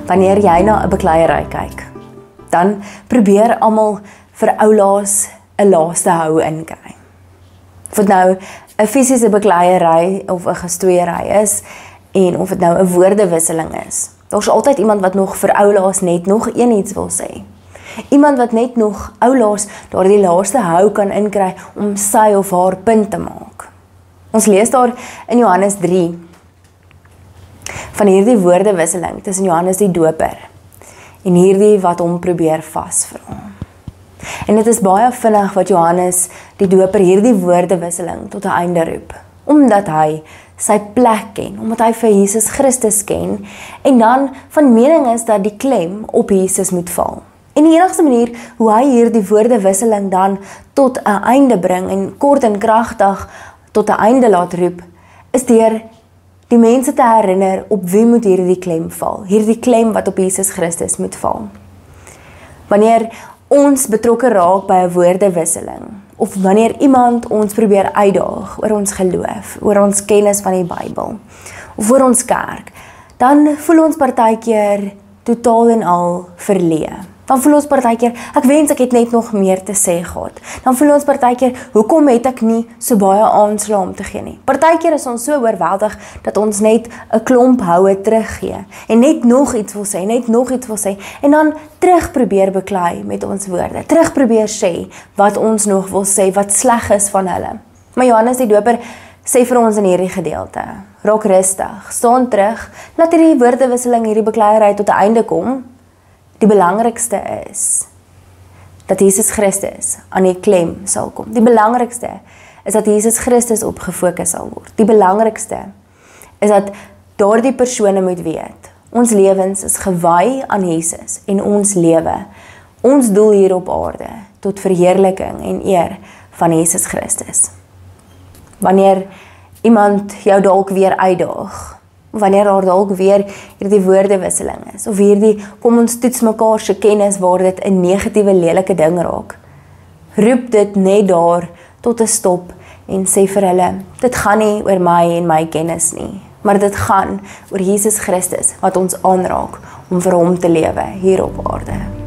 Wanneer jy na 'n bekleierery kyk, dan probeer almal vir oulaas 'n laaste hou inkry. Of dit nou 'n fisiese bekleierery of 'n gestrooiery is, en of dit nou 'n woordewisseling is. Daar's altyd iemand wat nog vir oulaas net nog iets wil sê. Iemand wat net nog oulaas daardie laaste hou kan inkry om sy of haar punt te maak. Ons lees daar in Johannes 3 van hierdie woordewisseling tussen Johannes die Doper en hierdie wat hom probeer vasvra. En dit is baie vinnig wat Johannes die Doper hierdie woordewisseling tot 'n einde roep, omdat hy sy plek ken, omdat hy vir Jesus Christus ken, en dan van mening is dat die klem op Jesus moet val. En die enigste manier hoe hy hierdie woordewisseling dan tot 'n einde bring en kort en kragtig tot 'n einde laat roep, is deur die mense te herinner op wie moet hierdie klem val, hierdie klem wat op Jesus Christus moet val. Wanneer ons betrokke raak by 'n woordewisseling, of wanneer iemand ons probeer uitdaag oor ons geloof, oor ons kennis van die Bybel, of oor ons kerk, dan voel ons partykeer totaal en al verleë. Dan voel ons partykeer, ek wens ek het net nog meer te sê gehad. Dan voel ons partykeer, hoekom het ek nie so baie aanslae om te gee nie? Partykeer is ons so oorweldig dat ons net 'n klomp houe teruggee en net nog iets wil sê, net nog iets wil sê en dan terug probeer beklei met ons woorde. Terug probeer sê wat ons nog wil sê, wat sleg is van hulle. Maar Johannes die Doper sê vir ons in hierdie gedeelte, raak rustig, staan terug, laat hierdie woordewisseling, hierdie bekleierery tot 'n einde kom. Die belangrikste is dat Jesus Christus aan die klem sal kom. Die belangrikste is dat Jesus Christus op gefokus sal word. Die belangrikste is dat daardie persone moet weet, ons lewens is gewy aan Jesus en ons lewe, ons doel hier op aarde, tot verheerliking en eer van Jesus Christus. Wanneer iemand jou dalk weer uitdaag, wanneer daar dalk weer hierdie woordewisseling is, of hierdie kom ons toets mekaar se kennis waar dit 'n negatiewe lelike ding raak, roep dit net daar tot 'n stop en sê vir hulle, dit gaan nie oor my en my kennis nie, maar dit gaan oor Jesus Christus wat ons aanraak om vir hom te lewe hier op aarde.